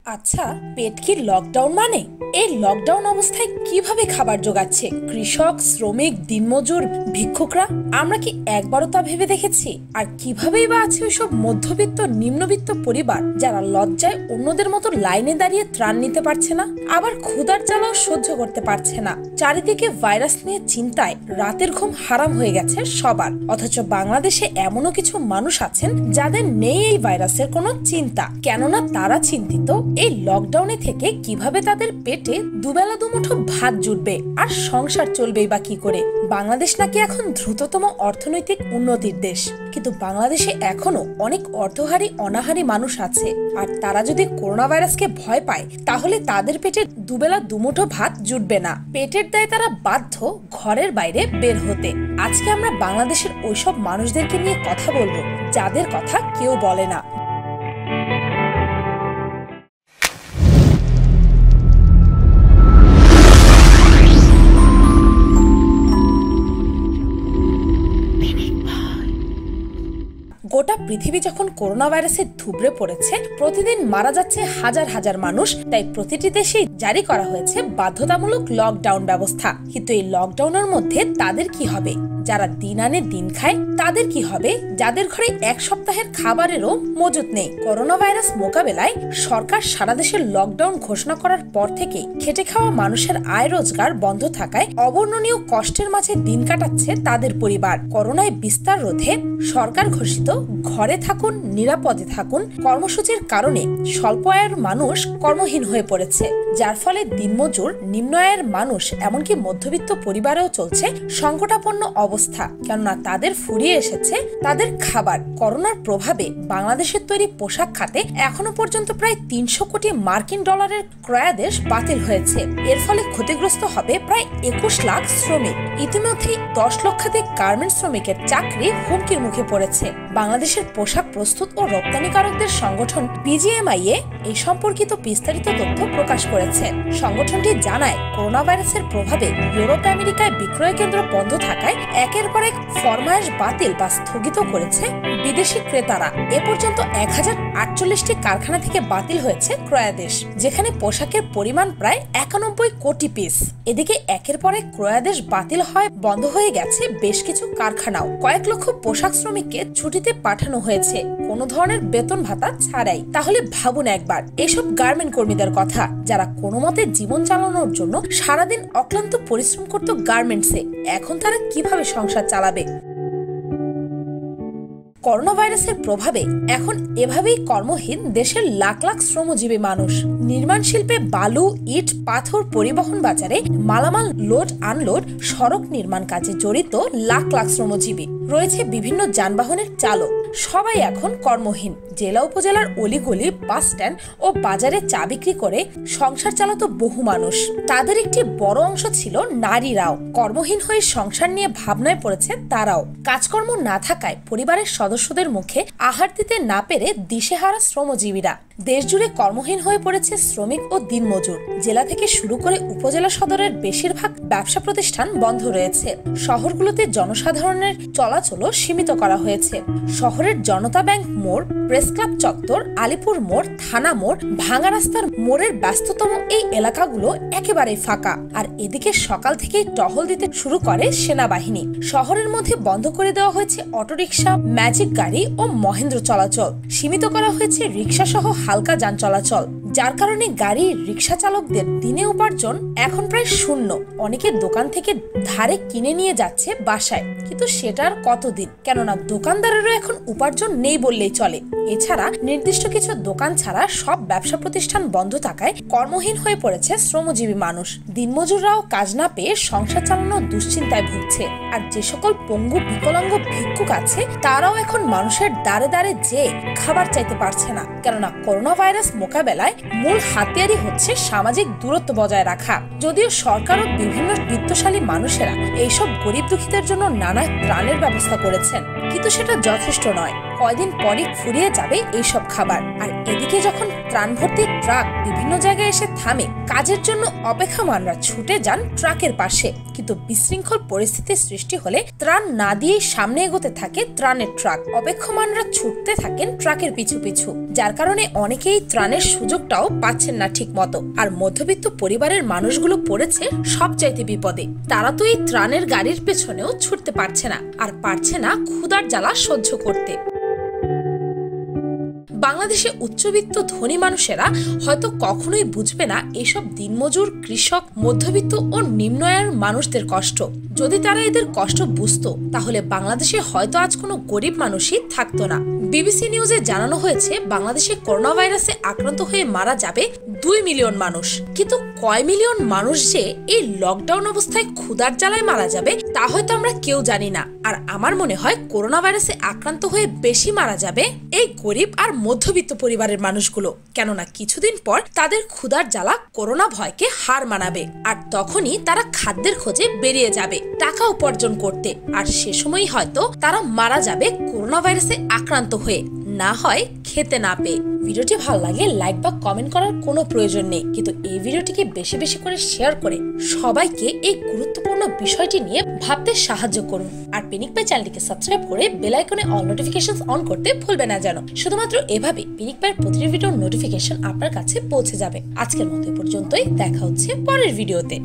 আচ্ছা, পেট কি লকডাউন মানে? এই লকডাউন অবস্থায় কিভাবে খাবার জোগাচ্ছে কৃষক, শ্রমিক, দিনমজুর, ভিক্ষুকরা? আমরা কি একবারও তা ভেবে দেখেছি? আর কিভাবেই বা আছে ওইসব মধ্যবিত্ত, নিম্নবিত্ত পরিবার যারা লজ্জায় অন্যদের মতো লাইনে দাঁড়িয়ে ত্রাণ নিতে পারছে না, আবার ক্ষুধার জ্বালাও সহ্য করতে পারছে না। চারিদিকে ভাইরাস নিয়ে চিন্তায় রাতের ঘুম হারাম হয়ে গেছে সবার। অথচ বাংলাদেশে এমনও কিছু মানুষ আছেন যাদের নেই এই ভাইরাসের কোনো চিন্তা, কেননা তারা চিন্তিত এই লকডাউনে থেকে কিভাবে তাদের পেটে দুবেলা দুমুঠো ভাত জুটবে, আর সংসার চলবেই বা কি করে। বাংলাদেশ নাকি এখন দ্রুততম অর্থনৈতিক উন্নতির দেশ, কিন্তু বাংলাদেশে এখনো অনেক অর্থহারী অনাহারী মানুষ আছে। আর তারা যদি করোনা ভাইরাসকে ভয় পায়, তাহলে তাদের পেটে দুবেলা দুমুঠো ভাত জুটবে না। পেটের দায়ে তারা বাধ্য ঘরের বাইরে বের হতে। আজকে আমরা বাংলাদেশের ওইসব মানুষদেরকে নিয়ে কথা বলবো যাদের কথা কেউ বলে না। গোটা পৃথিবী যখন করোনা ভাইরাসে ধুবড়ে পড়েছে, প্রতিদিন মারা যাচ্ছে হাজার হাজার মানুষ, তাই প্রতিটি দেশেই জারি করা হয়েছে বাধ্যতামূলক লকডাউন ব্যবস্থা। কিন্তু এই লকডাউনের মধ্যে তাদের কি হবে? যারা দিন আনে দিন খায় তাদের কি হবে? যাদের ঘরে এক সপ্তাহের খাবারেরও মজুত নেই। করোনা ভাইরাস মোকাবেলায় সরকার সারা দেশে লকডাউন ঘোষণা করার পর থেকেই খেটে খাওয়া মানুষের আয় রোজগার বন্ধ থাকায় অবর্ণনীয় কষ্টের মাঝে দিন কাটাচ্ছে তাদের পরিবার। করোনায় বিস্তার রোধে সরকার ঘোষিত ঘরে থাকুন, নিরাপদে থাকুন কর্মসূচির কারণে স্বল্প আয়ের মানুষ কর্মহীন হয়ে পড়েছে, যার ফলে দিনমজুর, নিম্ন আয়ের মানুষ, এমনকি মধ্যবিত্ত পরিবারেও চলছে সংকটাপন্ন অবস্থা, কেননা তাদের ফুরিয়ে এসেছে তাদের খাবার। করোনার প্রভাবে বাংলাদেশের তৈরি পোশাক খাতে এখনো পর্যন্ত প্রায় ৩০০ কোটি মার্কিন ডলারের ক্রয়াদেশ বাতিল হয়েছে। এর ফলে ক্ষতিগ্রস্ত হবে প্রায় ২১ লাখ শ্রমিক। ইতিমধ্যেই ১০ লক্ষাধিক গার্মেন্টস শ্রমিকের চাকরি হুমকির মুখে পড়েছে। বাংলাদেশের পোশাক প্রস্তুত ও রপ্তানিকারকদের সংগঠন বিজিএমআইএ এই সম্পর্কিত বিস্তারিত তথ্য প্রকাশ করেছে। সংগঠনটি জানায়, করোনা ভাইরাসের প্রভাবে ইউরোপ আমেরিকায় বিক্রয় কেন্দ্র বন্ধ থাকায় একের পর এক ফরমায়েশ বাতিল বা স্থগিত করেছে বিদেশি ক্রেতারা। এ পর্যন্ত ১০৪৮টি কারখানা থেকে বাতিল হয়েছে ক্রয়াদেশ, যেখানে পোশাকের পরিমাণ প্রায় ৯১ কোটি পিস। এদিকে একের পর এক ক্রয়াদেশ বাতিল হয় বন্ধ হয়ে গেছে বেশ কিছু কারখানাও। কয়েক লক্ষ পোশাক শ্রমিককে ছুটিতে পাঠানো হয়েছে কোনো ধরনের বেতন ভাতা ছাড়াই। তাহলে ভাবুন একবার এসব গার্মেন্ট কর্মীদের কথা, যারা কোনো মতে জীবন চালানোর জন্য সারাদিন অক্লান্ত পরিশ্রম করত গার্মেন্টসে। এখন তারা কিভাবে সংসার চালাবে? করোনা ভাইরাসের প্রভাবে এখন এভাবেই কর্মহীন দেশের লাখ লাখ শ্রমজীবী মানুষ। নির্মাণ শিল্পে বালু, ইট, পাথর পরিবহন, বাজারে মালামাল লোড আনলোড, সড়ক নির্মাণ কাজে জড়িত লাখ লাখ শ্রমজীবী রয়েছে। বিভিন্ন যানবাহনের চালক সবাই এখন কর্মহীন। জেলা উপজেলার অলিগলি, বাস স্ট্যান্ড ও বাজারে চা বিক্রি করে সংসার চালাতো বহু মানুষ। তাদের একটি বড় অংশ ছিল নারীরাও। কর্মহীন হয়ে সংসার নিয়ে ভাবনায় পড়েছে তারাও। কাজকর্ম না থাকায় পরিবারের সদস্যদের মুখে আহার দিতে না পেরে দিশেহারা শ্রমজীবীরা। দেশ জুড়ে কর্মহীন হয়ে পড়েছে শ্রমিক ও দিনমজুর। জেলা থেকে শুরু করে উপজেলা সদরের বেশিরভাগ ব্যবসা প্রতিষ্ঠান বন্ধ রয়েছে। শহরগুলোতে জনসাধারণের চলাচলও সীমিত করা হয়েছে। শহরের জনতা ব্যাংক মোড়, প্রেস ক্লাব চত্বর, আলিপুর মোড়, থানা মোড়, ভাঙা রাস্তার মোড়ের ব্যস্ততম এই এলাকাগুলো একেবারেই ফাঁকা। আর এদিকে সকাল থেকেই টহল দিতে শুরু করে সেনাবাহিনী। শহরের মধ্যে বন্ধ করে দেওয়া হয়েছে অটোরিকশা, ম্যাজিক গাড়ি ও মহেন্দ্র চলাচল। সীমিত করা হয়েছে রিক্সা সহ হালকা যান চলাচল, যার কারণে গাড়ি, রিক্সা চালকদের দিনে উপার্জন এখন প্রায় শূন্য। অনেকে দোকান থেকে ধারে কিনে নিয়ে যাচ্ছে বাসায়, কিন্তু সেটার কতদিন? কেননা দোকানদারেরও এখন উপার্জন নেই বললেই চলে। এছাড়া নির্দিষ্ট কিছু দোকান ছাড়া সব ব্যবসা প্রতিষ্ঠান বন্ধ থাকায় কর্মহীন হয়ে পড়েছে শ্রমজীবী মানুষ। দিনমজুররাও কাজ না পেয়ে সংসার চালানো দুশ্চিন্তায় ভুগছে। আর যে সকল পঙ্গু বিকলাঙ্গ ভিক্ষুক আছে, তারাও এখন মানুষের দ্বারে দ্বারে যেয়ে খাবার চাইতে পারছে না, কেননা করোনা ভাইরাস মোকাবেলায় মূল হাতিয়ারই হচ্ছে সামাজিক দূরত্ব বজায় রাখা। যদিও সরকার ও বিভিন্ন বিত্তশালী মানুষেরা এইসব গরিব দুঃখীদের জন্য নানা ত্রাণের ব্যবস্থা করেছেন, কিন্তু সেটা যথেষ্ট নয়। কয়দিন পরই ফুরিয়ে যাবে এইসব খাবার। আর এদিকে যখন ত্রাণ ভর্তি ট্রাক বিভিন্ন জায়গায় এসে থামে, কাজের জন্য অপেক্ষমানরা ছুটে যান ট্রাকের পাশে। কিন্তু বিশৃঙ্খল পরিস্থিতির সৃষ্টি হলে ত্রাণ না দিয়েই সামনে এগোতে থাকে ত্রাণের ট্রাক। অপেক্ষমানরা ছুটতে থাকেন ট্রাকের পিছু পিছু, যার কারণে অনেকেই ত্রাণের সুযোগটাও পাচ্ছেন না ঠিক মতো। আর মধ্যবিত্ত পরিবারের মানুষগুলো পড়েছে সবচাইতে বিপদে। তারা তো এই ত্রাণের গাড়ির পেছনেও ছুটতে পারছে না, আর পারছে না ক্ষুধার জ্বালা সহ্য করতে। বাংলাদেশে উচ্চবিত্ত ধনী মানুষেরা হয়তো কখনোই বুঝবে না এসব দিনমজুর, কৃষক, মধ্যবিত্ত ও নিম্ন আয়ের মানুষদের কষ্ট। যদি তারা এদের কষ্ট বুঝতো তাহলে বাংলাদেশে হয়তো আজ কোনো গরিব মানুষই থাকতো না। বিবিসি নিউজে জানানো হয়েছে বাংলাদেশে করোনা ভাইরাসে আক্রান্ত হয়ে মারা যাবে 2 মিলিয়ন মানুষ। কিন্তু কয় মিলিয়ন মানুষ যে এই লকডাউন অবস্থায় ক্ষুধার জ্বালায় মারা যাবে তা হয়তো আমরা কেউ জানি না। আর আমার মনে হয় করোনা ভাইরাসে আক্রান্ত হয়ে বেশি মারা যাবে এই গরিব আর মধ্যবিত্ত পরিবারের মানুষগুলো, কেননা কিছুদিন পর তাদের ক্ষুধার জ্বালা করোনা ভয়কে হার মানাবে। আর তখনই তারা খাদ্যের খোঁজে বেরিয়ে যাবে টাকা উপার্জন করতে। আর সে সময়ই হয়তো তারা মারা যাবে করোনা ভাইরাসে আক্রান্ত হয়ে, না হয় খেতে না পেয়ে। ভিডিওটি ভালো লাগে লাইক বা কমেন্ট করার কোনো প্রয়োজন নেই, কিন্তু এই ভিডিওটিকে বেশি বেশি করে শেয়ার করে সবাইকে এই গুরুত্বপূর্ণ বিষয়টি নিয়ে ভাবতে সাহায্য করুন। আর পিনিক পাই চ্যানেলটিকে সাবস্ক্রাইব করে বেল আইকনে অল নোটিফিকেশনস অন করতে ভুলবেন না যেন। শুধুমাত্র এভাবে পিনিক পাইয়ের প্রতিটি ভিডিওর নোটিফিকেশন আপনার কাছে পৌঁছে যাবে। আজকের মতো পর্যন্তই, দেখা হচ্ছে পরের ভিডিওতে।